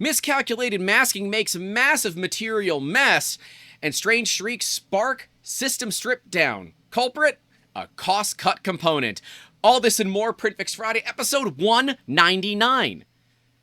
Miscalculated masking makes massive material mess, and strange streaks spark system strip down. Culprit? A cost cut component. All this and more, PrintFix Friday, episode 199.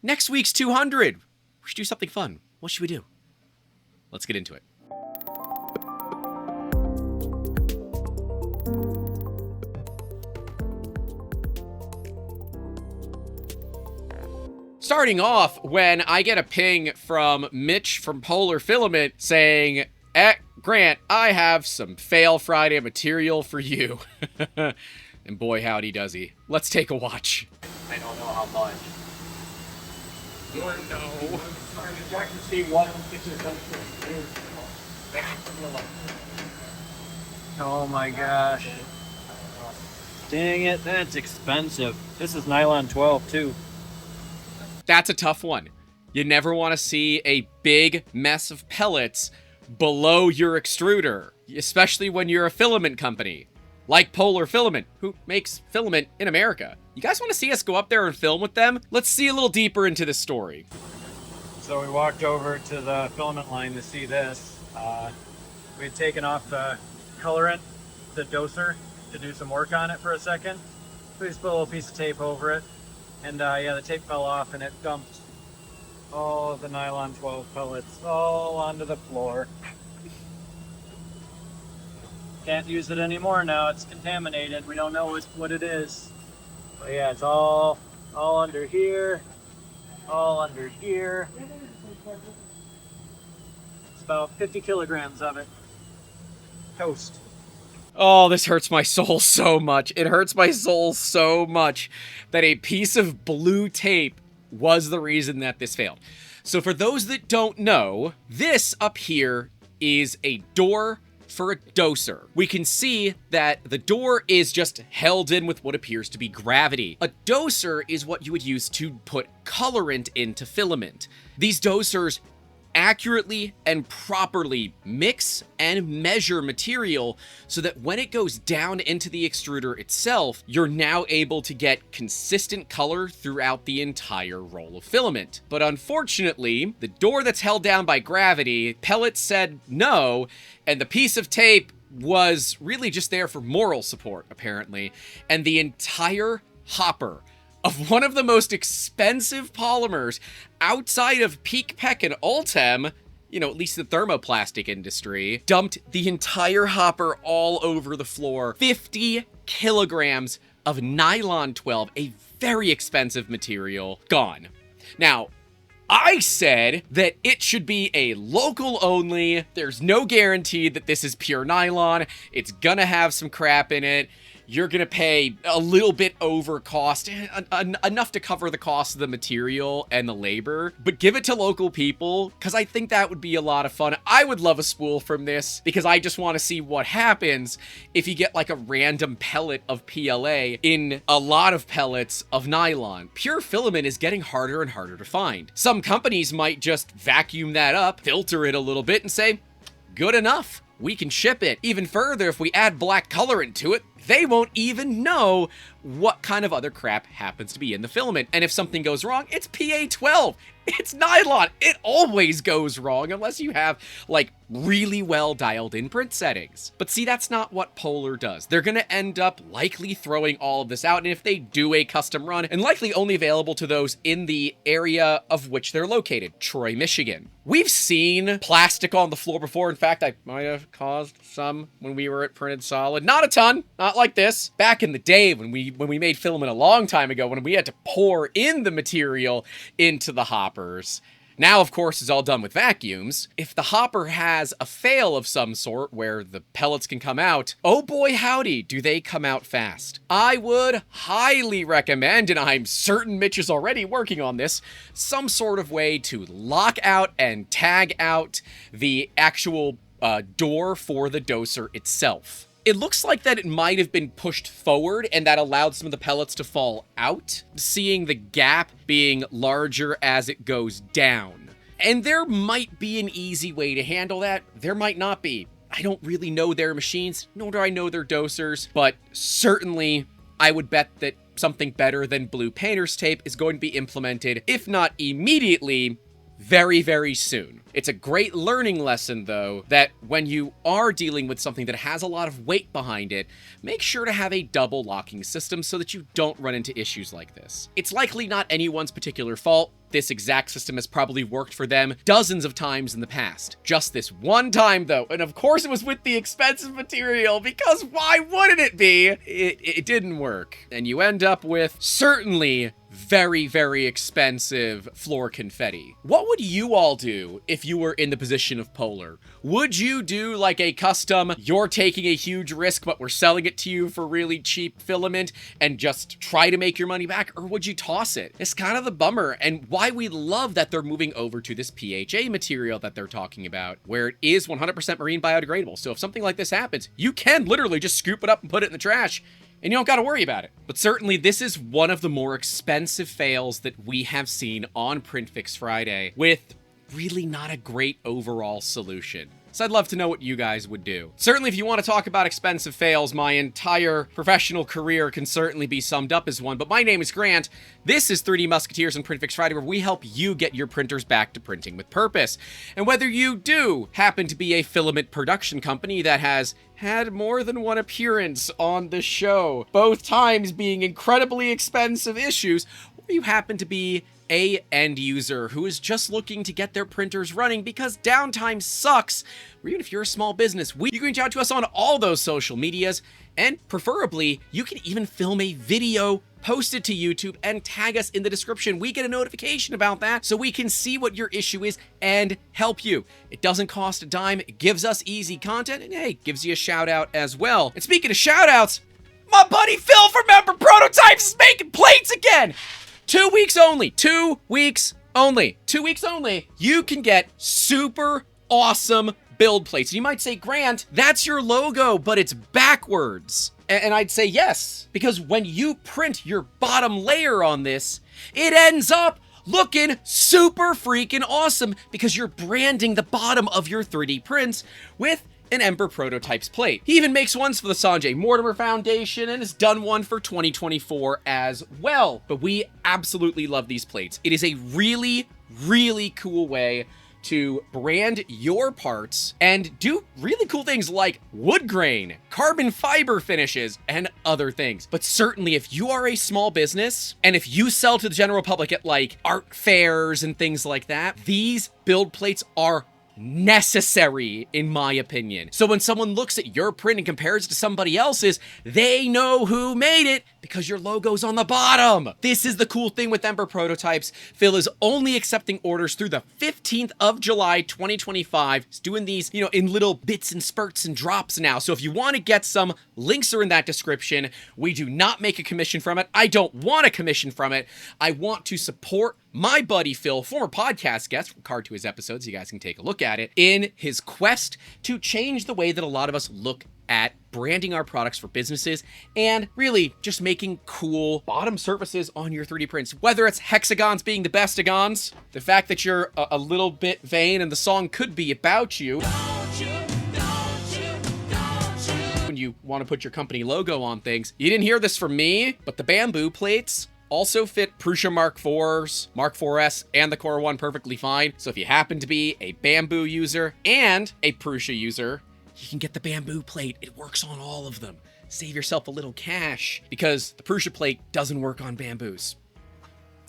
Next week's 200. We should do something fun. What should we do? Let's get into it. Starting off, when I get a ping from Mitch from Polar Filament saying, Grant, I have some Fail Friday material for you. And boy, howdy does he. Let's take a watch. I don't know how much. Oh no. Check to see what Oh my gosh. Dang it, that's expensive. This is nylon 12 too. That's a tough one. You never want to see a big mess of pellets below your extruder, especially when you're a filament company, like Polar Filament, who makes filament in America. You guys want to see us go up there and film with them? Let's see a little deeper into this story. So we walked over to the filament line to see this. We had taken off the colorant, the doser, to do some work on it for a second. We just put a little piece of tape over it. And yeah, the tape fell off and it dumped all of the nylon 12 pellets all onto the floor. Can't use it anymore now, it's contaminated. We don't know what it is. But yeah, it's all under here, all under here. It's about 50 kilograms of it. Toast. Oh, this hurts my soul so much. It hurts my soul so much that a piece of blue tape was the reason that this failed. So for those that don't know, this up here is a door for a doser. We can see that the door is just held in with what appears to be gravity. A doser is what you would use to put colorant into filament. These dosers accurately and properly mix and measure material so that when it goes down into the extruder itself, you're now able to get consistent color throughout the entire roll of filament. But unfortunately, the door that's held down by gravity, Pellets said no, and the piece of tape was really just there for moral support, apparently, and the entire hopper of one of the most expensive polymers outside of Peak Pec and Ultem, you know, at least the thermoplastic industry, dumped the entire hopper all over the floor. 50 kilograms of nylon 12, a very expensive material, gone. Now, I said that it should be a local only. There's no guarantee that this is pure nylon. It's gonna have some crap in it. You're going to pay a little bit over cost, enough to cover the cost of the material and the labor, but give it to local people, because I think that would be a lot of fun. I would love a spool from this, because I just want to see what happens if you get like a random pellet of PLA in a lot of pellets of nylon. Pure filament is getting harder and harder to find. Some companies might just vacuum that up, filter it a little bit, and say, good enough. We can ship it. Even further, if we add black colorant to it, they won't even know what kind of other crap happens to be in the filament. And if something goes wrong, it's PA12. It's nylon. It always goes wrong unless you have, like, really well dialed in print settings. But see, that's not what Polar does. They're gonna end up likely throwing all of this out, and if they do a custom run, and likely only available to those in the area of which they're located, Troy, Michigan. We've seen plastic on the floor before. In fact, I might have caused some when we were at Printed Solid. Not a ton, not like this. Back in the day when we made filament a long time ago, when we had to pour in the material into the hoppers. Now, of course, it's all done with vacuums. If the hopper has a fail of some sort where the pellets can come out, oh boy howdy, do they come out fast. I would highly recommend, and I'm certain Mitch is already working on this, some sort of way to lock out and tag out the actual door for the doser itself. It looks like that it might have been pushed forward and that allowed some of the pellets to fall out, seeing the gap being larger as it goes down. And there might be an easy way to handle that. There might not be. I don't really know their machines, nor do I know their dosers, but certainly I would bet that something better than blue painter's tape is going to be implemented, if not immediately, very, very soon. It's a great learning lesson, though, that when you are dealing with something that has a lot of weight behind it, make sure to have a double locking system so that you don't run into issues like this. It's likely not anyone's particular fault. This exact system has probably worked for them dozens of times in the past. Just this one time, though, and of course it was with the expensive material, because why wouldn't it be? It didn't work. And you end up with certainly very, very expensive floor confetti. What would you all do if you were in the position of Polar? Would you do like a custom, you're taking a huge risk, but we're selling it to you for really cheap filament and just try to make your money back? Or would you toss it? It's kind of the bummer, and why we love that they're moving over to this PHA material that they're talking about, where it is 100% marine biodegradable. So if something like this happens, you can literally just scoop it up and put it in the trash, and you don't got to worry about it. But certainly this is one of the more expensive fails that we have seen on PrintFixFriday, with really not a great overall solution. So I'd love to know what you guys would do. Certainly if you want to talk about expensive fails, my entire professional career can certainly be summed up as one, but my name is Grant. This is 3D Musketeers and PrintFixFriday, where we help you get your printers back to printing with purpose. And whether you do happen to be a filament production company that has had more than one appearance on the show, both times being incredibly expensive issues, or you happen to be a end user who is just looking to get their printers running because downtime sucks, or even if you're a small business, you can reach out to us on all those social medias, and preferably, you can even film a video, post it to YouTube, and tag us in the description. We get a notification about that so we can see what your issue is and help you. It doesn't cost a dime, it gives us easy content, and hey, gives you a shout out as well. And speaking of shout outs, my buddy Phil from Ember Prototypes is making plates again! 2 weeks only. 2 weeks only. 2 weeks only. You can get super awesome build plates. You might say, Grant, that's your logo, but it's backwards. And I'd say yes, because when you print your bottom layer on this, it ends up looking super freaking awesome because you're branding the bottom of your 3D prints with an Ember Prototypes plate. He even makes ones for the Sanjay Mortimer Foundation and has done one for 2024 as well. But we absolutely love these plates. It is a really, really cool way to brand your parts and do really cool things like wood grain, carbon fiber finishes, and other things. But certainly if you are a small business and if you sell to the general public at like art fairs and things like that, these build plates are necessary, in my opinion. So when someone looks at your print and compares it to somebody else's, they know who made it because your logo's on the bottom. This is the cool thing with Ember Prototypes. Phil is only accepting orders through the 15th of July, 2025. He's doing these, in little bits and spurts and drops now. So if you want to get some, links are in that description. We do not make a commission from it. I don't want a commission from it. I want to support my buddy Phil, former podcast guest, from card to his episodes, you guys can take a look at it, in his quest to change the way that a lot of us look at branding our products for businesses and really just making cool bottom surfaces on your 3D prints. Whether it's hexagons being the bestagons, the fact that you're a little bit vain and the song could be about you. When you want to put your company logo on things. You didn't hear this from me, but the bamboo plates also fit Prusa Mark IVs, Mark 4S, and the Core 1 perfectly fine. So if you happen to be a bamboo user and a Prusa user, you can get the bamboo plate. It works on all of them. Save yourself a little cash because the Prusa plate doesn't work on bamboos.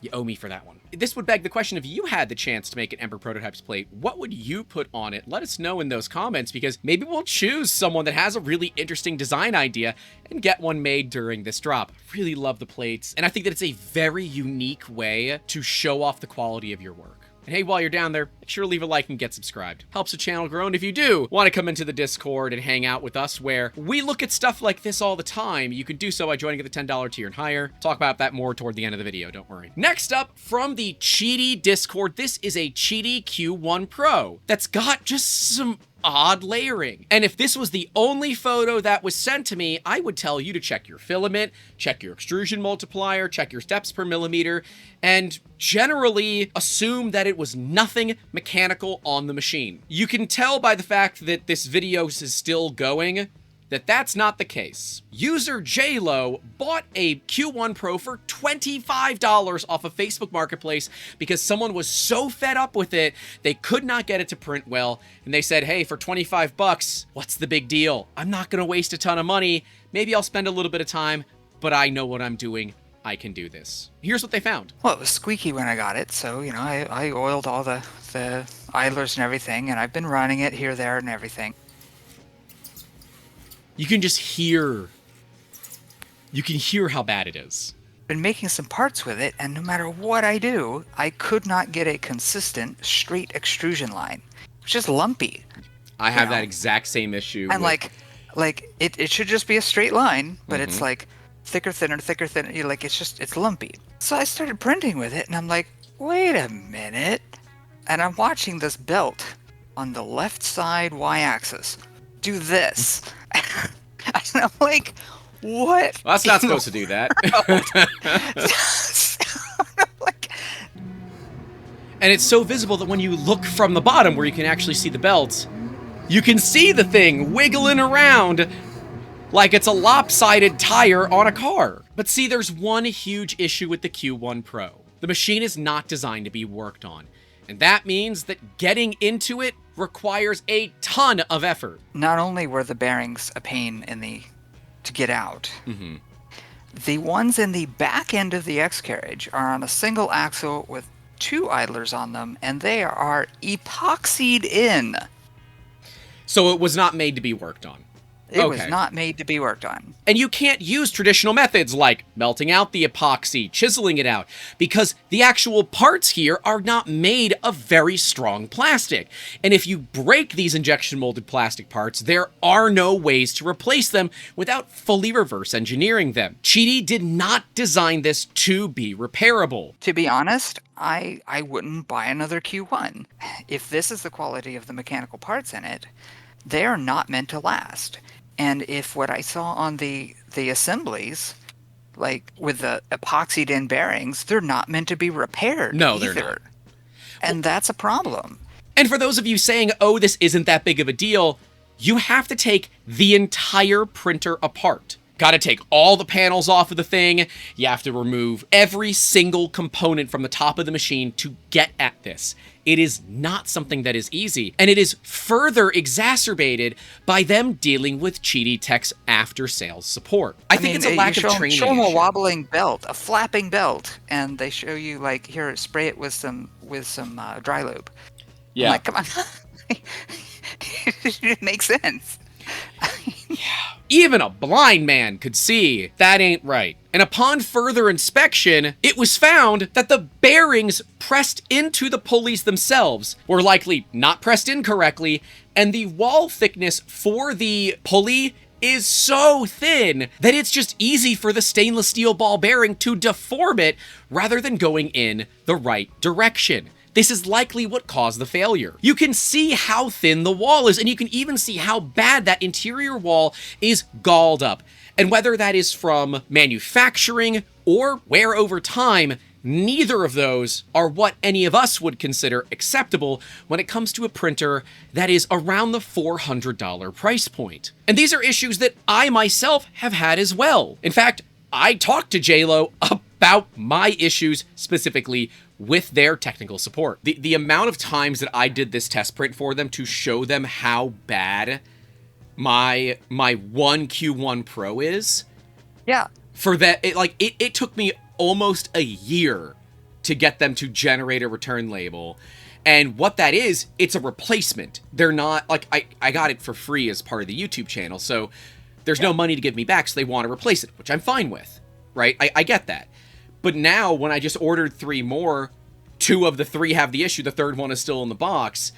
You owe me for that one. This would beg the question, if you had the chance to make an Ember Prototypes plate, what would you put on it? Let us know in those comments, because maybe we'll choose someone that has a really interesting design idea and get one made during this drop. I really love the plates, and I think that it's a very unique way to show off the quality of your work. And hey, while you're down there, make sure to leave a like and get subscribed. Helps the channel grow, and if you do want to come into the Discord and hang out with us, where we look at stuff like this all the time, you can do so by joining at the $10 tier and higher. Talk about that more toward the end of the video, don't worry. Next up, from the Qidi Discord, this is a Qidi Q1 Pro that's got just some odd layering. And if this was the only photo that was sent to me, I would tell you to check your filament, check your extrusion multiplier, check your steps per millimeter, and generally assume that it was nothing mechanical on the machine. You can tell by the fact that this video is still going that that's not the case. User JLo bought a Q1 Pro for $25 off of Facebook Marketplace because someone was so fed up with it, they could not get it to print well, and they said, hey, for 25 bucks, what's the big deal? I'm not gonna waste a ton of money. Maybe I'll spend a little bit of time, but I know what I'm doing. I can do this. Here's what they found. Well, it was squeaky when I got it, so, you know, I oiled all the idlers and everything, and I've been running it here, there, and everything. You can just hear... You can hear how bad it is. Been making some parts with it, and no matter what I do, I could not get a consistent, straight extrusion line. It's just lumpy. I have that exact same issue. And, with... it should just be a straight line, but it's like... thicker, thinner, you're like, it's lumpy. So I started printing with it, and I'm like, wait a minute. And I'm watching this belt on the left side y-axis do this. And I'm like, what? Well, that's not supposed to do that. And it's so visible that when you look from the bottom where you can actually see the belt, you can see the thing wiggling around like it's a lopsided tire on a car. But see, there's one huge issue with the Q1 Pro. The machine is not designed to be worked on. And that means that getting into it requires a ton of effort. Not only were the bearings a pain to get out, the ones in the back end of the X carriage are on a single axle with 2 idlers on them, and they are epoxied in. So it was not made to be worked on. It was not made to be worked on. And you can't use traditional methods like melting out the epoxy, chiseling it out, because the actual parts here are not made of very strong plastic. And if you break these injection molded plastic parts, there are no ways to replace them without fully reverse engineering them. Qidi did not design this to be repairable. To be honest, I wouldn't buy another Q1. If this is the quality of the mechanical parts in it, they are not meant to last. And if what I saw on the assemblies, like with the epoxied in bearings, they're not meant to be repaired either. They're not. And that's a problem. And for those of you saying, oh, this isn't that big of a deal, you have to take the entire printer apart. Got to take all the panels off of the thing. You have to remove every single component from the top of the machine to get at this. It is not something that is easy, and it is further exacerbated by them dealing with Qiditech's after-sales support. I think it's a lack of training. Show them a wobbling belt, a flapping belt, and they show you like, here, spray it with some dry lube. Yeah, I'm like, come on, it makes sense. Yeah. Even a blind man could see that ain't right. And upon further inspection, it was found that the bearings pressed into the pulleys themselves were likely not pressed in correctly, and the wall thickness for the pulley is so thin that it's just easy for the stainless steel ball bearing to deform it rather than going in the right direction. This is likely what caused the failure. You can see how thin the wall is, and you can even see how bad that interior wall is galled up. And whether that is from manufacturing or wear over time, neither of those are what any of us would consider acceptable when it comes to a printer that is around the $400 price point. And these are issues that I myself have had as well. In fact, I talked to JLo about my issues specifically with their technical support. The amount of times that I did this test print for them to show them how bad my one Q1 Pro is. Yeah. For that, it took me almost a year to get them to generate a return label. And what that is, it's a replacement. They're not, like, I got it for free as part of the YouTube channel, so there's no money to give me back, so they want to replace it, which I'm fine with, right? I get that. But now, when I just ordered 3 more, 2 of the 3 have the issue, the 3rd one is still in the box.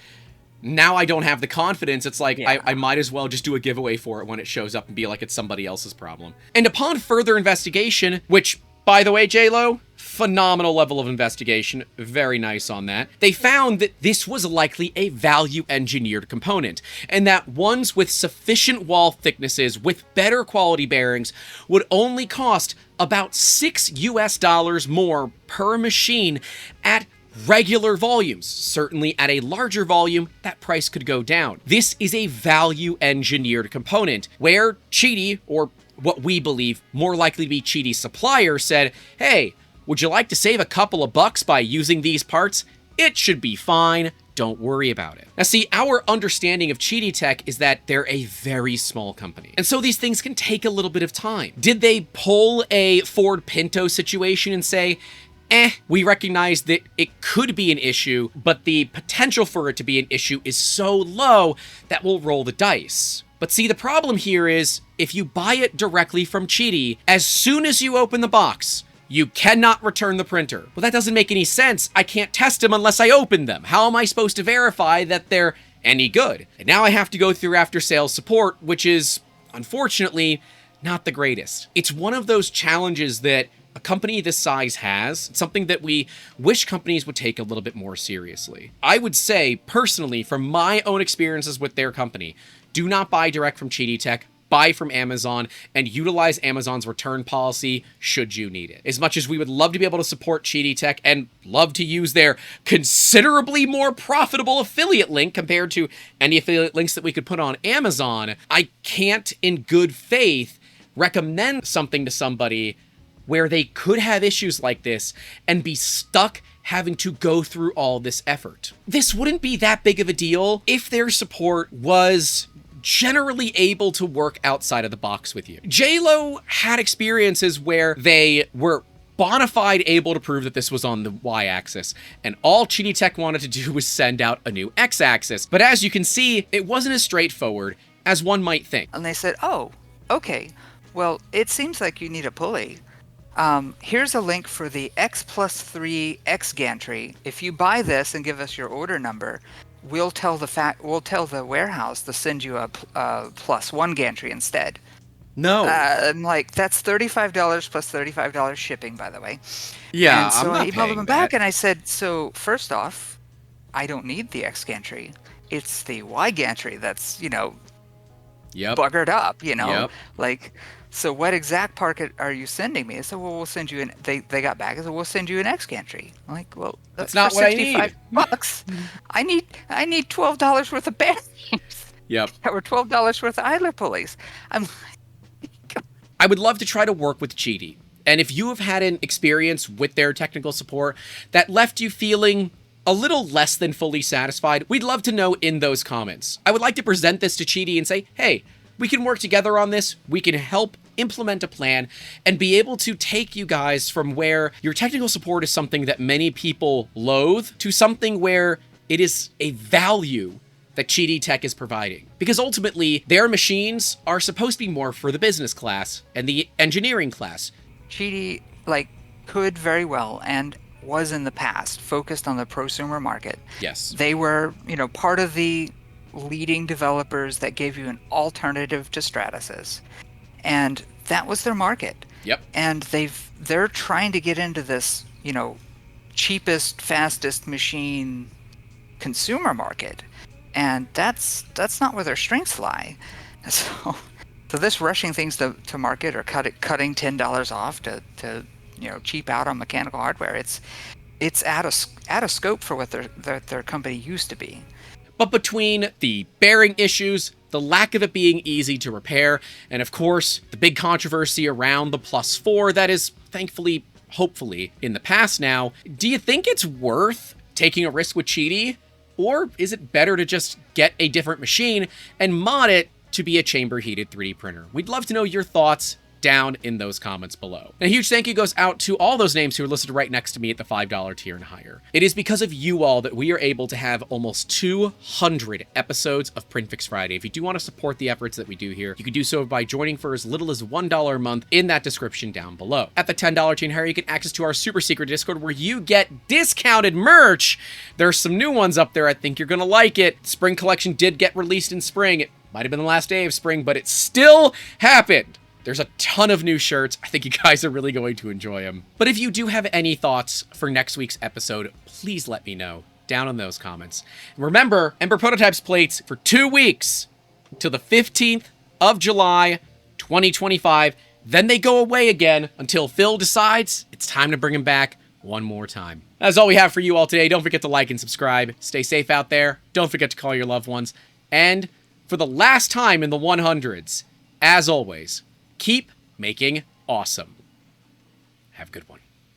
Now I don't have the confidence. It's like, I might as well just do a giveaway for it when it shows up and be like it's somebody else's problem. And upon further investigation, which, by the way, JLo, phenomenal level of investigation, very nice on that, they found that this was likely a value-engineered component, and that ones with sufficient wall thicknesses with better quality bearings would only cost about $6 US more per machine at regular volumes. Certainly at a larger volume, that price could go down. This is a value engineered component where Qidi, or what we believe more likely to be Qidi's supplier, said, hey, would you like to save a couple of bucks by using these parts? It should be fine. Don't worry about it. Now see, our understanding of Qiditech is that they're a very small company. And so these things can take a little bit of time. Did they pull a Ford Pinto situation and say, we recognize that it could be an issue, but the potential for it to be an issue is so low that we'll roll the dice? But see, the problem here is, if you buy it directly from Qidi, as soon as you open the box, you cannot return the printer. Well, that doesn't make any sense. I can't test them unless I open them. How am I supposed to verify that they're any good? And now I have to go through after-sales support, which is, unfortunately, not the greatest. It's one of those challenges that a company this size has. It's something that we wish companies would take a little bit more seriously. I would say, personally, from my own experiences with their company, do not buy direct from Qiditech. Buy from Amazon, and utilize Amazon's return policy should you need it. As much as we would love to be able to support Qiditech and love to use their considerably more profitable affiliate link compared to any affiliate links that we could put on Amazon, I can't in good faith recommend something to somebody where they could have issues like this and be stuck having to go through all this effort. This wouldn't be that big of a deal if their support was generally able to work outside of the box with you. JLo had experiences where they were bona fide able to prove that this was on the y-axis, and all Qiditech wanted to do was send out a new x-axis. But as you can see, it wasn't as straightforward as one might think. And they said, oh, okay, well, it seems like you need a pulley. Here's a link for the X+3 X gantry. If you buy this and give us your order number, we'll tell the warehouse to send you a +1 gantry instead. No. I'm like, that's $35 plus $35 shipping, by the way. Yeah, and so I'm not I emailed them paying back that. and I said, so first off, I don't need the X gantry. It's the Y gantry that's, Yep. buggered up, Yep. like, so what exact part are you sending me? I said, well, we'll send you they got back. I said, we'll send you an X gantry. I'm like, well, That's not for what I need. $65. I need $12 worth of bearings. Yep. That were $12 worth of idler pulleys. I'm I would love to try to work with Qidi. And if you have had an experience with their technical support that left you feeling a little less than fully satisfied, we'd love to know in those comments. I would like to present this to Qidi and say, hey, we can work together on this. We can help implement a plan and be able to take you guys from where your technical support is something that many people loathe to something where it is a value that Qiditech is providing. Because ultimately, their machines are supposed to be more for the business class and the engineering class. Qidi could very well and was in the past focused on the prosumer market. Yes. They were, part of the leading developers that gave you an alternative to Stratasys. And that was their market. Yep. And they're trying to get into this, cheapest, fastest machine consumer market. And that's not where their strengths lie. So this rushing things to market or cutting $10 off to cheap out on mechanical hardware, it's out of scope for what their company used to be. But between the bearing issues, the lack of it being easy to repair, and of course, the big controversy around the +4 that is thankfully, hopefully, in the past now, do you think it's worth taking a risk with Qidi? Or is it better to just get a different machine and mod it to be a chamber-heated 3D printer? We'd love to know your thoughts down in those comments below. And a huge thank you goes out to all those names who are listed right next to me at the $5 tier and higher. It is because of you all that we are able to have almost 200 episodes of PrintFixFriday. If you do want to support the efforts that we do here, you can do so by joining for as little as $1 a month in that description down below. At the $10 tier and higher, you get access to our super secret Discord where you get discounted merch. There's some new ones up there. I think you're gonna like it. Spring collection did get released in spring. It might have been the last day of spring, but it still happened. There's a ton of new shirts. I think you guys are really going to enjoy them. But if you do have any thoughts for next week's episode, please let me know down in those comments. And remember, Ember Prototypes plates for 2 weeks till the 15th of July, 2025. Then they go away again until Phil decides it's time to bring them back one more time. That's all we have for you all today. Don't forget to like and subscribe. Stay safe out there. Don't forget to call your loved ones. And for the last time in the 100s, as always, keep making awesome. Have a good one.